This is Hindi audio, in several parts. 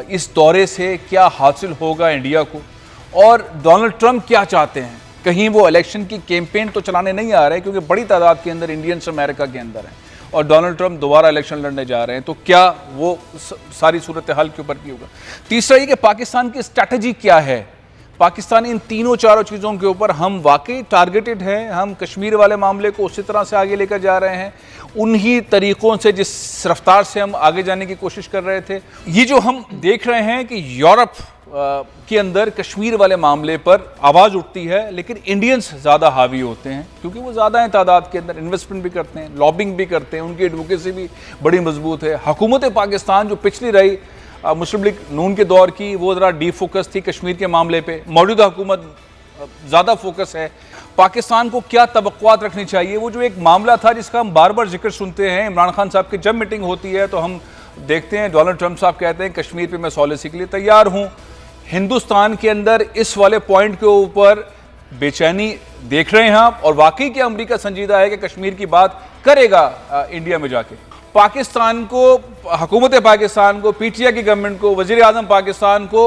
इस दौरे से क्या हासिल होगा इंडिया को, और डोनाल्ड ट्रंप क्या चाहते हैं। कहीं वो इलेक्शन की कैंपेन तो चलाने नहीं आ रहे क्योंकि बड़ी तादाद के अंदर इंडियंस अमेरिका के अंदर हैं और डोनाल्ड ट्रंप दोबारा इलेक्शन लड़ने जा रहे हैं, तो क्या वो सारी सूरत हाल के ऊपर की होगा। तीसरा ये कि पाकिस्तान की स्ट्रैटेजी क्या है। पाकिस्तान इन तीनों चारों चीज़ों के ऊपर हम वाकई टारगेटेड हैं, हम कश्मीर वाले मामले को उसी तरह से आगे लेकर जा रहे हैं, उन्हीं तरीक़ों से जिस रफ्तार से हम आगे जाने की कोशिश कर रहे थे। ये जो हम देख रहे हैं कि यूरोप के अंदर कश्मीर वाले मामले पर आवाज़ उठती है, लेकिन इंडियंस ज़्यादा हावी होते हैं क्योंकि वो ज़्यादा हैं तादाद के अंदर, इन्वेस्टमेंट भी करते हैं, लॉबिंग भी करते हैं, उनकी एडवोकेसी भी बड़ी मजबूत है। हुकूमत पाकिस्तान जो पिछली रही मुस्लिम लीग नून के दौर की, वो ज़रा डीफोकस थी कश्मीर के मामले पे। मौजूदा हुकूमत ज़्यादा फोकस है। पाकिस्तान को क्या तवक्कुआत रखनी चाहिए। वो जो एक मामला था जिसका हम बार बार जिक्र सुनते हैं, इमरान खान साहब की जब मीटिंग होती है तो हम देखते हैं डोनाल्ड ट्रंप साहब कहते हैं कश्मीर पे मैं सॉलिसी के लिए तैयार हूँ। हिंदुस्तान के अंदर इस वाले पॉइंट के ऊपर बेचैनी देख रहे हैं आप, और वाकई क्या अमेरिका संजीदा है कि कश्मीर की बात करेगा इंडिया में जाके। पाकिस्तान को, हुकूमत पाकिस्तान को, पीटीआई की गवर्नमेंट को, वज़ीर आज़म पाकिस्तान को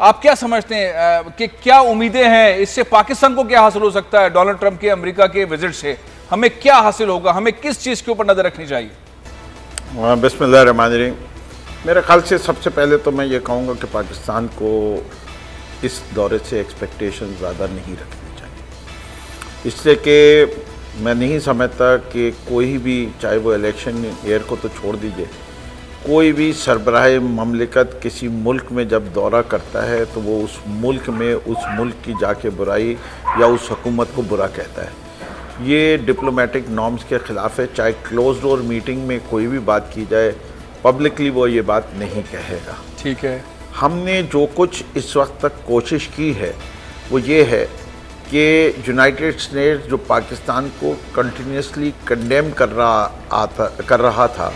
आप क्या समझते हैं कि क्या उम्मीदें हैं, इससे पाकिस्तान को क्या हासिल हो सकता है डोनाल्ड ट्रंप के अमेरिका के विजिट से, हमें क्या हासिल होगा, हमें किस चीज़ के ऊपर नज़र रखनी चाहिए। बिस्मिल्लाहिर्रहमानिर्रहीम। मेरे ख्याल से सबसे पहले तो मैं ये कहूँगा कि पाकिस्तान को इस दौरे से एक्सपेक्टेशन ज़्यादा नहीं रखनी चाहिए, इससे कि मैं नहीं समझता कि कोई भी, चाहे वो इलेक्शन ईयर को तो छोड़ दीजिए, कोई भी सरबराह ममलिकत किसी मुल्क में जब दौरा करता है तो वो उस मुल्क में उस मुल्क की जाके बुराई या उस हुकूमत को बुरा कहता है। ये डिप्लोमेटिक नॉर्म्स के ख़िलाफ़ है। चाहे क्लोज डोर मीटिंग में कोई भी बात की जाए, पब्लिकली वो ये बात नहीं कहेगा। ठीक है, हमने जो कुछ इस वक्त तक कोशिश की है वो ये है कि यूनाइटेड स्टेट्स जो पाकिस्तान को कंटिन्यूसली कंडेम कर रहा था,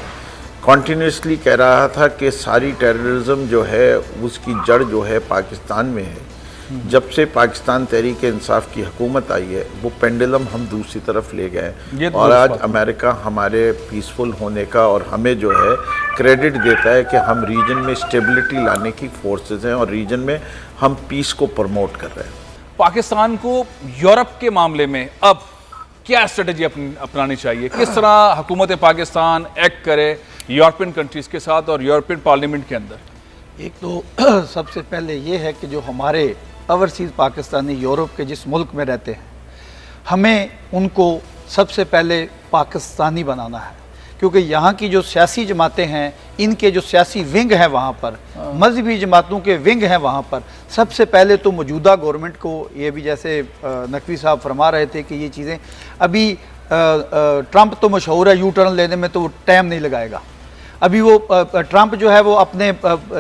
कंटिन्यूसली कह रहा था कि सारी टेररिज्म जो है उसकी जड़ जो है पाकिस्तान में है। जब से पाकिस्तान तहरीक इंसाफ की हुकूमत आई है वो पेंडुलम हम दूसरी तरफ ले गए और आज अमेरिका हमारे पीसफुल होने का और हमें जो है क्रेडिट देता है कि हम रीजन में स्टेबिलिटी लाने की फोर्सेस हैं और रीजन में हम पीस को प्रमोट कर रहे हैं। पाकिस्तान को यूरोप के मामले में अब क्या स्ट्रेटजी अपनानी चाहिए, किस तरह हुकूमत पाकिस्तान एक्ट करे यूरोपियन कंट्रीज़ के साथ और यूरोपियन पार्लियामेंट के अंदर। एक तो सबसे पहले ये है कि जो हमारे ओवरसीज़ पाकिस्तानी यूरोप के जिस मुल्क में रहते हैं, हमें उनको सबसे पहले पाकिस्तानी बनाना है, क्योंकि यहाँ की जो सियासी जमातें हैं, इनके जो सियासी विंग हैं वहाँ पर, मजहबी जमातों के विंग हैं वहाँ पर, सबसे पहले तो मौजूदा गवर्नमेंट को, ये भी जैसे नकवी साहब फरमा रहे थे कि ये चीज़ें अभी ट्रंप तो मशहूर है यू टर्न लेने में, तो वो टाइम नहीं लगाएगा। अभी वो ट्रंप जो है वो अपने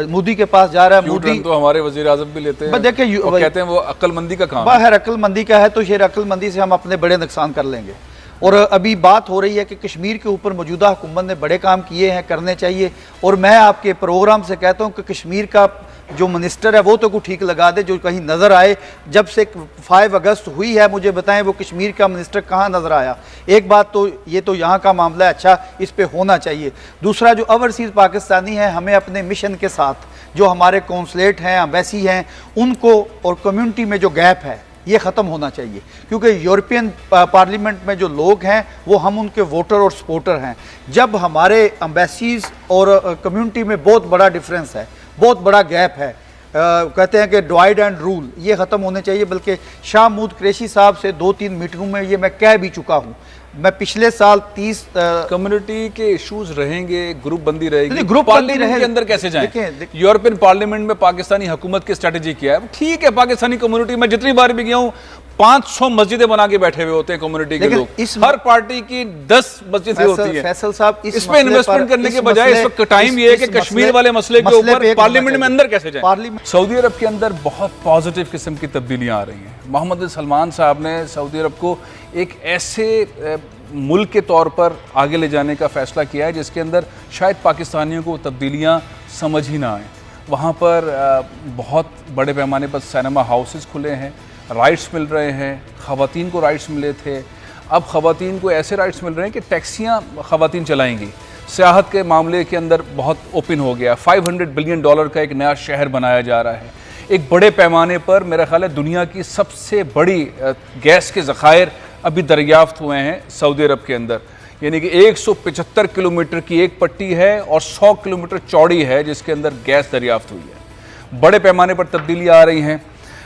मोदी के पास जा रहा है। मोदी तो हमारे वजीर आज़म भी लेते हैं, देखिए कहते हैं वो अक्लमंदी का काम है। अक्लमंदी का है तो शेर अक्लमंदी से हम अपने बड़े नुकसान कर लेंगे। और अभी बात हो रही है कि कश्मीर के ऊपर मौजूदा हुकूमत ने बड़े काम किए हैं, करने चाहिए। और मैं आपके प्रोग्राम से कहता हूँ कि कश्मीर का जो मिनिस्टर है वो तो कुछ ठीक लगा दे, जो कहीं नज़र आए। जब से 5 अगस्त हुई है मुझे बताएं वो कश्मीर का मिनिस्टर कहाँ नज़र आया। एक बात तो ये तो यहाँ का मामला है, अच्छा इस पे होना चाहिए। दूसरा, जो ओवरसीज़ पाकिस्तानी हैं, हमें अपने मिशन के साथ जो हमारे कौंसलेट हैं, एम्बेसी हैं, उनको और कम्युनिटी में जो गैप है ये ख़त्म होना चाहिए, क्योंकि यूरोपियन पार्लियामेंट में जो लोग हैं वो हम उनके वोटर और सपोर्टर हैं। जब हमारे एम्बेसीज़ और कम्युनिटी में बहुत बड़ा डिफरेंस है, बहुत बड़ा गैप है, कहते हैं कि डिवाइड एंड रूल, ये ख़त्म होने चाहिए। बल्कि शाह महमूद कुरैशी साहब से 2-3 मीटिंगों में ये मैं कह भी चुका हूँ। मैं पिछले साल 30 कम्युनिटी के इश्यूज रहेंगे, ग्रुप बंदी रहेगी, ग्रुप बंदी रहे के अंदर कैसे जाएं? यूरोपियन पार्लियामेंट में पाकिस्तानी हुकूमत की स्ट्रेटजी क्या है? ठीक है, पाकिस्तानी कम्युनिटी में जितनी बार भी गया हूँ 500 मस्जिदें बना के बैठे हुए होते हैं कम्युनिटी के लोग, हर पार्टी की 10 मस्जिदें होती है। फैसल साहब, इसमें इन्वेस्टमेंट करने के बजाय इस वक्त टाइम ये है कि कश्मीर वाले मसले के ऊपर पार्लियामेंट में अंदर कैसे जाएं? सऊदी अरब के अंदर बहुत पॉजिटिव किस्म की तब्दीलियां आ रही हैं। मोहम्मद बिन सलमान साहब ने सऊदी अरब को एक ऐसे मुल्क के तौर पर आगे ले जाने का फ़ैसला किया है जिसके अंदर शायद पाकिस्तानियों को तब्दीलियाँ समझ ही ना आएँ। वहाँ पर बहुत बड़े पैमाने पर सिनेमा हाउसेस खुले हैं, राइट्स मिल रहे हैं, ख़वातीन को राइट्स मिले थे, अब ख़वातीन को ऐसे राइट्स मिल रहे हैं कि टैक्सियाँ ख़वातीन चलाएंगी। सियाहत के मामले के अंदर बहुत ओपन हो गया। $500 बिलियन का एक नया शहर बनाया जा रहा है। एक बड़े पैमाने पर मेरा ख्याल है दुनिया की सबसे बड़ी गैस के ज़खायर अभी दरियाफ्त हुए हैं सऊदी अरब के अंदर। यानी कि 175 किलोमीटर की एक पट्टी है और 100 किलोमीटर चौड़ी है जिसके अंदर गैस दरियाफ्त हुई है। बड़े पैमाने पर तब्दीलियाँ आ रही हैं।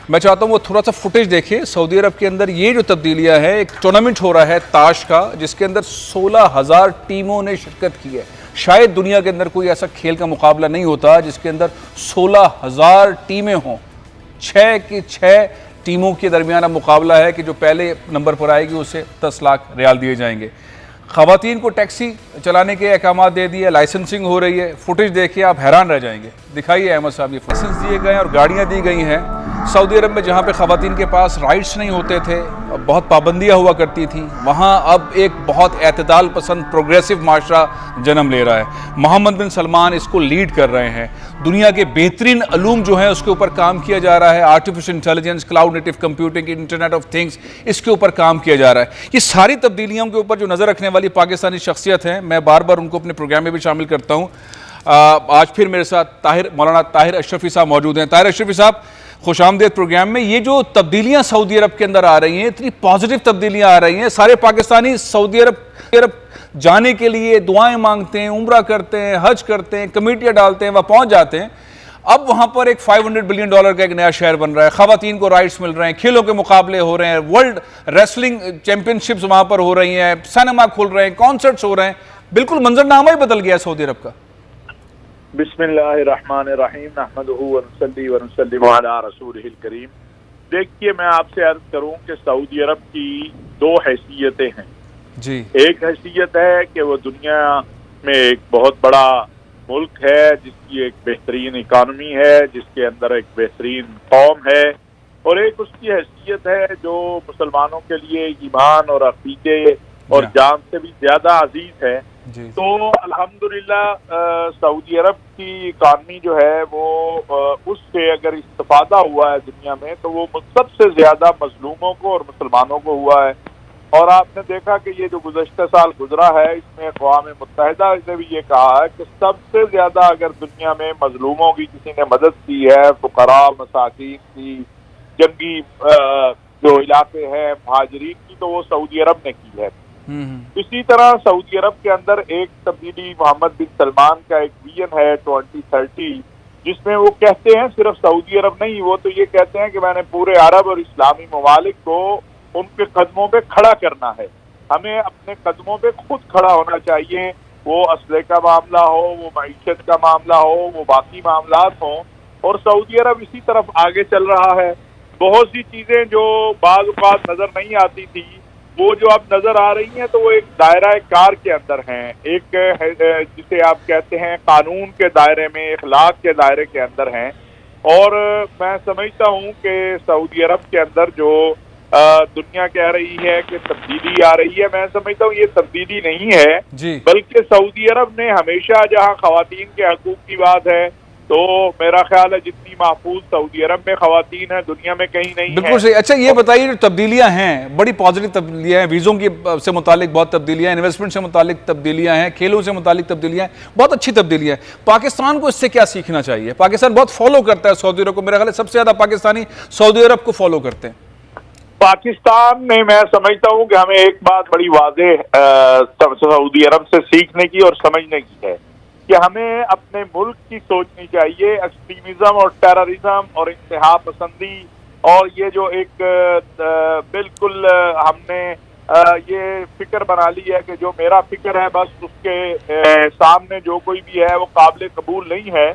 मैं चाहता हूँ वो थोड़ा सा फुटेज देखें। सऊदी अरब के अंदर ये जो तब्दीलियाँ हैं, एक टूर्नामेंट हो रहा है ताश का जिसके अंदर 16,000 टीमों ने शिरकत की है। शायद दुनिया के अंदर कोई ऐसा खेल का मुकाबला नहीं होता जिसके अंदर 16,000 टीमें हों। 6 की 6 टीमों के दरमियान मुकाबला है कि जो पहले नंबर पर आएगी उसे 10 लाख रियाल दिए जाएंगे। ख़वातीन को टैक्सी चलाने के अहकाम दे दिए, लाइसेंसिंग हो रही है। फुटेज देखिए आप हैरान रह जाएंगे। दिखाइए अहमद साहब, ये लाइसेंस दिए गए हैं और गाड़ियाँ दी गई हैं। सऊदी अरब में जहाँ पे ख़वातीन के पास राइट्स नहीं होते थे, बहुत पाबंदियाँ हुआ करती थी, वहाँ अब एक बहुत एतदाल पसंद प्रोग्रेसिव माशरा जन्म ले रहा है। मोहम्मद बिन सलमान इसको लीड कर रहे हैं। दुनिया के बेहतरीन अलूम जो हैं उसके ऊपर काम किया जा रहा है। Artificial intelligence, cloud native computing, internet of things, इसके ऊपर काम किया जा रहा है। ये सारी तब्दीलियों के ऊपर जो नज़र रखने वाली पाकिस्तानी शख्सियत हैं, मैं बार बार उनको अपने प्रोग्राम में भी शामिल करता हूँ। आज फिर मेरे साथ मौलाना ताहिर अशरफी साहब मौजूद हैं। ताहिर अशरफी साहब, खुशामदीद प्रोग्राम में। ये जो तब्दीलियां सऊदी अरब के अंदर आ रही हैं, इतनी पॉजिटिव तब्दीलियां आ रही हैं, सारे पाकिस्तानी सऊदी अरब जाने के लिए दुआएं मांगते हैं, उम्रा करते हैं, हज करते हैं, कमेटियां डालते हैं, वहाँ पहुँच जाते हैं। अब वहाँ पर एक $500 बिलियन का एक नया शहर बन रहा है। ख़वातीन को राइट्स मिल रहे हैं, खेलों के मुकाबले हो रहे हैं, वर्ल्ड रेसलिंग चैंपियनशिप्स वहाँ पर हो रही हैं, सिनेमा खुल रहे हैं, कॉन्सर्ट्स हो रहे हैं। बिल्कुल मंजरनामा ही बदल गया सऊदी अरब का। बिस्मिल्लाहिर्रहमानिर्रहीम नहमदुहु व नुसल्ली व नुसल्लिमु अला रसूलिहिल करीम। देखिए, मैं आपसे अर्ज करूं कि सऊदी अरब की 2 हैसियतें हैं जी। एक हैसियत है कि वो दुनिया में एक बहुत बड़ा मुल्क है जिसकी एक बेहतरीन इकानमी है, जिसके अंदर एक बेहतरीन कौम है, और एक उसकी हैसियत है जो मुसलमानों के लिए ईमान और अकीदे और जान से भी ज्यादा अजीज है। तो अल्हम्दुलिल्लाह सऊदी अरब की इकानमी जो है वो उससे अगर इस्तिफादा हुआ है दुनिया में, तो वो सबसे ज्यादा मजलूमों को और मुसलमानों को हुआ है। और आपने देखा कि ये जो गुज़श्ता साल गुजरा है, इसमें अक़वाम मुत्तहिदा ने भी ये कहा है कि सबसे ज्यादा अगर दुनिया में मजलूमों की किसी ने मदद की है, फुकरा मसाकीन की, जंगी जो इलाके हैं, महाजरीन की, तो वो सऊदी अरब ने की है। इसी तरह सऊदी अरब के अंदर एक तब्दीली मोहम्मद बिन सलमान का एक विजन है 2030, जिसमें वो कहते हैं सिर्फ सऊदी अरब नहीं, वो तो ये कहते हैं कि मैंने पूरे अरब और इस्लामी ममालिक को उनके कदमों पे खड़ा करना है। हमें अपने कदमों पे खुद खड़ा होना चाहिए। वो असले का मामला हो, वो मईशत का मामला हो, वो बाकी मामलात हों, और सऊदी अरब इसी तरफ आगे चल रहा है। बहुत सी चीजें जो बाज़ औक़ात नजर नहीं आती थी, वो जो अब नजर आ रही हैं, तो वो एक दायरा कार के अंदर हैं। एक जिसे आप कहते हैं कानून के दायरे में, इखलाक के दायरे के अंदर हैं। और मैं समझता हूँ कि सऊदी अरब के अंदर जो दुनिया कह रही है कि तब्दीली आ रही है, मैं समझता हूँ ये तब्दीली नहीं है, बल्कि सऊदी अरब ने हमेशा, जहाँ ख़वातीन के हकूक़ की बात है, तो मेरा ख्याल है जितनी महफूज सऊदी अरब में ख़वातीन है दुनिया में कहीं नहीं है। बिल्कुल सही। अच्छा, ये बताइए, जो तब्दीलियां हैं, बड़ी पॉजिटिव तब्दीलियां हैं, वीज़ों की से मुतालिक बहुत तब्दीलियां हैं, इन्वेस्टमेंट से मुतालिक तब्दीलियां हैं, खेलों से मुतालिक तब्दीलियां हैं, बहुत अच्छी तब्दीलियां हैं। पाकिस्तान को इससे क्या सीखना चाहिए? पाकिस्तान बहुत फॉलो करता है सऊदी अरब को, मेरा ख्याल है सबसे ज़्यादा पाकिस्तानी सऊदी अरब को फॉलो करते हैं। पाकिस्तान में मैं समझता हूँ कि हमें एक बात बड़ी वाज़ेह सऊदी अरब से सीखने की और समझने की है कि हमें अपने मुल्क की सोचनी चाहिए। एक्सट्रीमिज्म और टेररिज्म और इंतहा पसंदी, और ये जो एक बिल्कुल हमने ये फिक्र बना ली है कि जो मेरा फिक्र है बस उसके सामने जो कोई भी है वो काबिल कबूल नहीं है।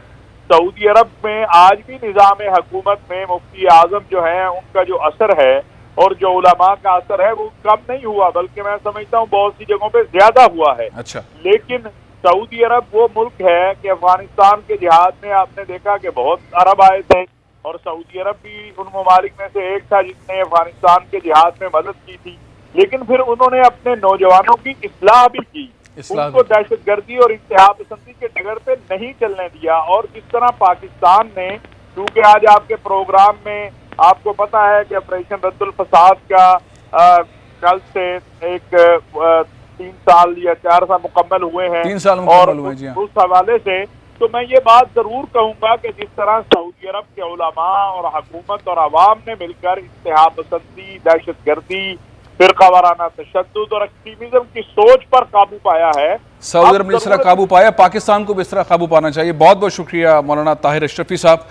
सऊदी अरब में आज भी निज़ाम हुकूमत में मुफ्ती आज़म जो है उनका जो असर है और जो उलमा का असर है वो कम नहीं हुआ, बल्कि मैं समझता हूँ बहुत सी जगहों पे ज्यादा हुआ है। अच्छा। लेकिन सऊदी अरब वो मुल्क है कि अफगानिस्तान के जिहाद में आपने देखा कि बहुत अरब आए थे, और सऊदी अरब भी उन ममालिक में से एक था जिसने अफगानिस्तान के जिहाद में मदद की थी। लेकिन फिर उन्होंने अपने नौजवानों की इस्लाह भी की, उनको दहशतगर्दी और इंतहा पसंदी के डगर पे नहीं चलने दिया। और जिस तरह पाकिस्तान ने, क्योंकि आज आपके प्रोग्राम में आपको पता है कि ऑपरेशन रद्दुल फसाद का कल से एक 3 साल या 4 साल मुकम्मल हुए हैं 3 साल और मुकम्मल हुए हैं, जी हाँ। उस हवाले से तो मैं ये बात जरूर कहूंगा कि जिस तरह सऊदी अरब के उलमा और हुकूमत और अवाम ने मिलकर इंतहा पसंदी, दहशतगर्दी, फिरका वाराना तशद्दुद और एक्सट्रीमिज्म की सोच पर काबू पाया है, सऊदी अरब ने जिस तरह काबू पाया, पाकिस्तान को भी इस तरह काबू पाना चाहिए। बहुत बहुत शुक्रिया मौलाना ताहिर अशरफी साहब।